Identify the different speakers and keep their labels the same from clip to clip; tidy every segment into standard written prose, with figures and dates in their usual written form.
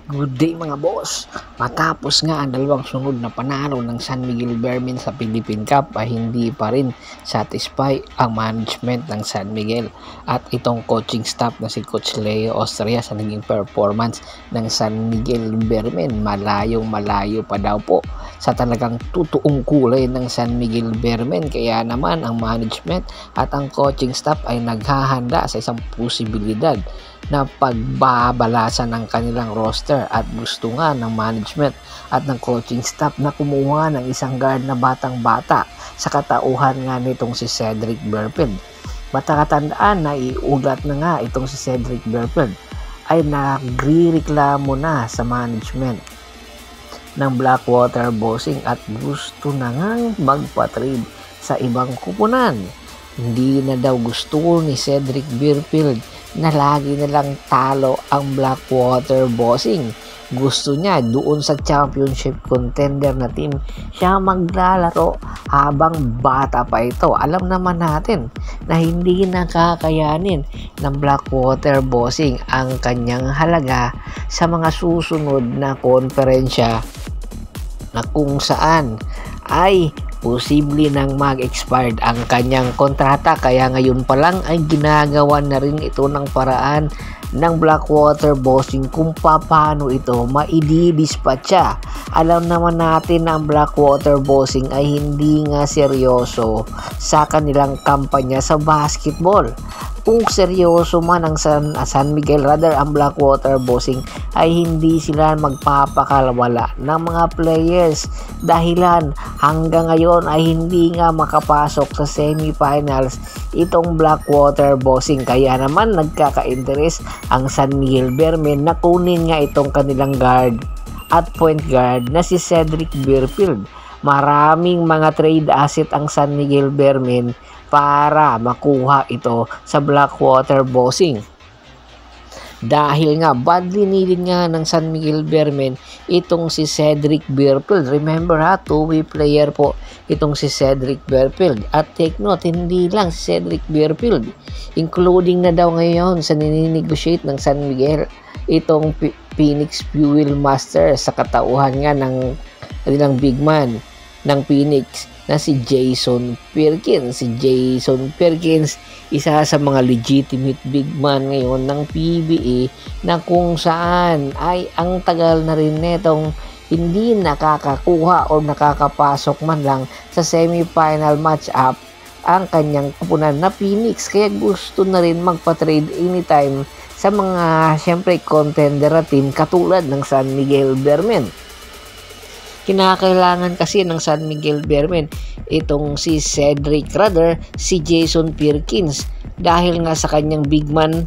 Speaker 1: Good day mga boss! Matapos nga ang dalawang sunod na panalo ng San Miguel Bearmen sa Philippine Cup ay hindi pa rin satisfy ang management ng San Miguel at itong coaching staff na si Coach Leo Austria sa naging performance ng San Miguel Bearmen. Malayo pa daw po sa talagang totoong kulay ng San Miguel Bearmen, kaya naman ang management at ang coaching staff ay naghahanda sa isang posibilidad na pagbabalasan ng kanilang roster at gusto nga ng management at ng coaching staff na kumuha ng isang guard na batang-bata sa katauhan nga nitong si Cedric Berfield. Matakatandaan na iulat na nga itong si Cedric Berfield ay nagrereklamo na sa management ng Blackwater Bossing at gusto na ngang magpa-trade sa ibang kupunan. Hindi na daw gusto ni Cedric Berfield na lagi nilang talo ang Blackwater Bossing. Gusto niya doon sa championship contender na team siya maglalaro habang bata pa ito. Alam naman natin na hindi nakakayanin ng Blackwater Bossing ang kanyang halaga sa mga susunod na konferensya na kung saan ay posible nang mag-expired ang kanyang kontrata, kaya ngayon pa lang ay ginagawa na rin ito ng paraan ng Blackwater Bossing kung paano ito maidi-dispatcha. Alam naman natin na ang Blackwater Bossing ay hindi nga seryoso sa kanilang kampanya sa basketball. Kung seryoso man ang San Miguel, rather ang Blackwater Bossing, ay hindi sila magpapakalwala ng mga players. Dahilan hanggang ngayon ay hindi nga makapasok sa semifinals itong Blackwater Bossing. Kaya naman nagkaka-interest ang San Miguel Bearmen na kunin nga itong kanilang guard at point guard na si Cedric Berfield. Maraming mga trade asset ang San Miguel Bearmen para makuha ito sa Blackwater Bossing. Dahil nga badly needed nga ng San Miguel Bearmen itong si Cedric Berfield. Remember ha, two-way player po itong si Cedric Berfield. At take note, hindi lang si Cedric Berfield, including na daw ngayon sa nininegotiate ng San Miguel itong Phoenix Fuel Master sa katauhan nga ng big man ng Phoenix na si Jason Perkins. Si Jason Perkins, isa sa mga legitimate big man ngayon ng PBA na kung saan ay ang tagal na rin netong hindi nakakakuha o nakakapasok man lang sa semifinal matchup ang kanyang kupunan na Phoenix, kaya gusto na rin magpa-trade anytime sa mga syempre contender na team katulad ng San Miguel Bearmen. Kinakailangan kasi ng San Miguel Bearmen itong si Cedric, rather si Jason Perkins, dahil nga sa kanyang big man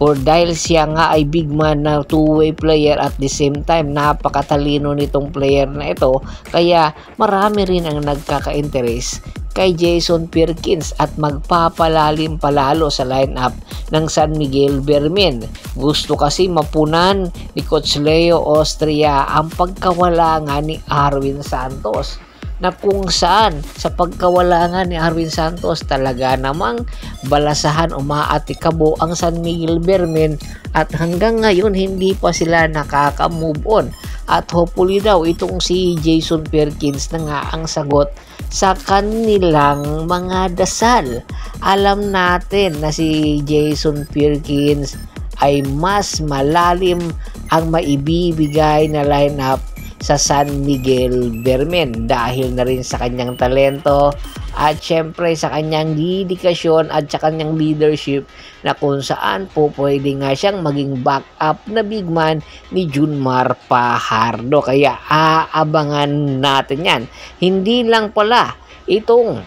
Speaker 1: or dahil siya nga ay big man na two-way player at the same time napakatalino nitong player na ito, kaya marami rin ang nagkaka-interest kay Jason Perkins at magpapalalim palalo sa lineup ng San Miguel Bearmen. Gusto kasi mapunan ni Coach Leo Austria ang pagkawala nga ni Arwin Santos, na kung saan sa pagkawala nga ni Arwin Santos talaga namang balasahan umaatikabo ang San Miguel Bearmen at hanggang ngayon hindi pa sila nakaka-move on. At hopefully daw itong si Jason Perkins na nga ang sagot sa kanilang mga dasal. Alam natin na si Jason Perkins ay mas malalim ang maibibigay na lineup sa San Miguel Bearmen dahil na rin sa kanyang talento at syempre sa kanyang dedikasyon at sa kanyang leadership, na kung saan po pwede nga siyang maging backup na big man ni Junmar Fajardo. Kaya aabangan natin yan. Hindi lang pala itong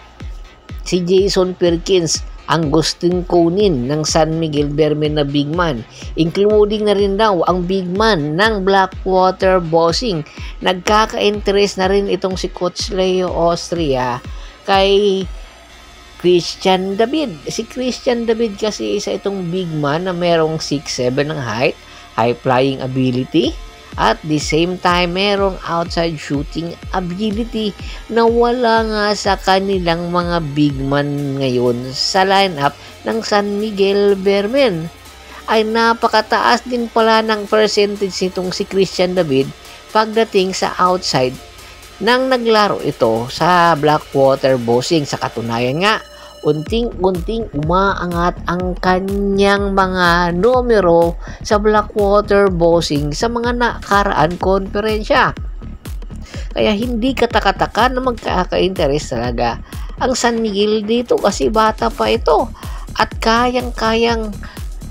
Speaker 1: si Jason Perkins ang gustong kunin ng San Miguel Bearmen na big man, including na rin daw ang big man ng Blackwater Bossing. Nagkaka-interest na rin itong si Coach Leo Austria kay Christian David. Si Christian David kasi isa itong big man na merong 6'7" ng height, high flying ability, at the same time merong outside shooting ability na wala nga sa kanilang mga big man ngayon sa lineup ng San Miguel Bearmen. ay napakataas din pala ng percentage nitong si Christian David pagdating sa outside nang naglaro ito sa Blackwater Bossing. Sa katunayan nga, unting-unting umaangat ang kanyang mga numero sa Blackwater Bossing sa mga nakaraan konferensya. Kaya hindi katakataka na magkaka-interest talaga ang San Miguel dito kasi bata pa ito at kayang-kayang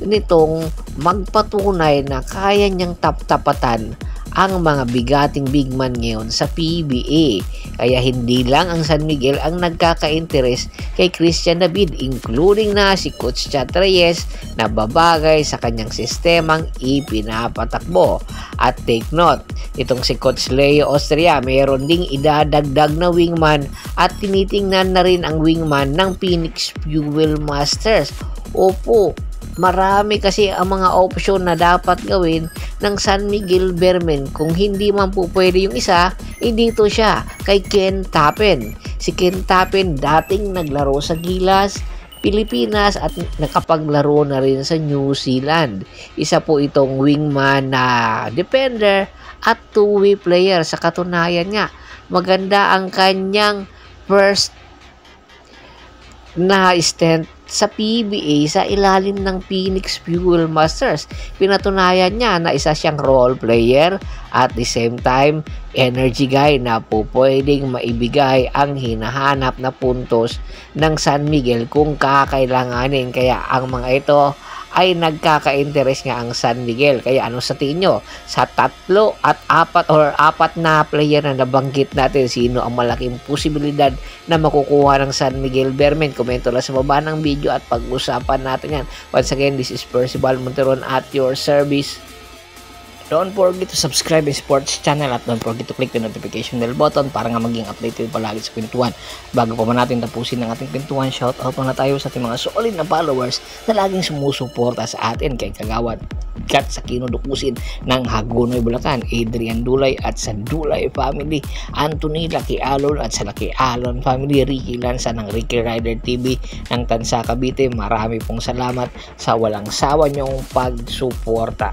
Speaker 1: nitong magpatunay na kaya niyang tapatan ang mga bigating big man ngayon sa PBA. Kaya hindi lang ang San Miguel ang nagkaka-interest kay Christian David, including na si Coach Chat Reyes na babagay sa kanyang sistemang ipinapatakbo. At take note, itong si Coach Leo Austria mayroon ding idadagdag na wingman at tinitingnan na rin ang wingman ng Phoenix Fuel Masters. Opo, marami kasi ang mga option na dapat gawin ng San Miguel Bearmen. Kung hindi man po pwede yung isa, dito siya kay Ken Tappen. Si Ken Tappen dating naglaro sa Gilas, Pilipinas at nakapaglaro na rin sa New Zealand. Isa po itong wingman na defender at two-way player. Sa katunayan nga, maganda ang kanyang first na stint sa PBA sa ilalim ng Phoenix Fuel Masters. Pinatunayan niya na isa siyang role player at the same time energy guy na po pwedeng maibigay ang hinahanap na puntos ng San Miguel kung kakailanganin. Kaya ang mga ito ay nagkaka-interest nga ang San Miguel. Kaya ano sa tingin nyo? Sa 3 at 4 na player na nabanggit natin, sino ang malaking posibilidad na makukuha ng San Miguel Bearmen? Komento lang sa baba ng video at pag-usapan natin yan. Once again, this is Percival Monteron at your service. Don't forget to subscribe my sports channel at don't forget to click the notification bell button para nga maging updated palagi sa kwentuhan. Bago pa man natin tapusin ang ating kwentuhan, shoutout muna tayo sa ating mga solid na followers na laging sumusuporta sa atin, kay Kagawad Kat sa Kinudukusin ng Hagonoy, Bulacan, Adrian Dulay at sa Dulay family, Anthony Lucky Alon at sa Lucky Alon family, Ricky Lanza ng Ricky Rider TV ng Tansa Cavite. Marami pong salamat sa walang sawa niyong pagsuporta.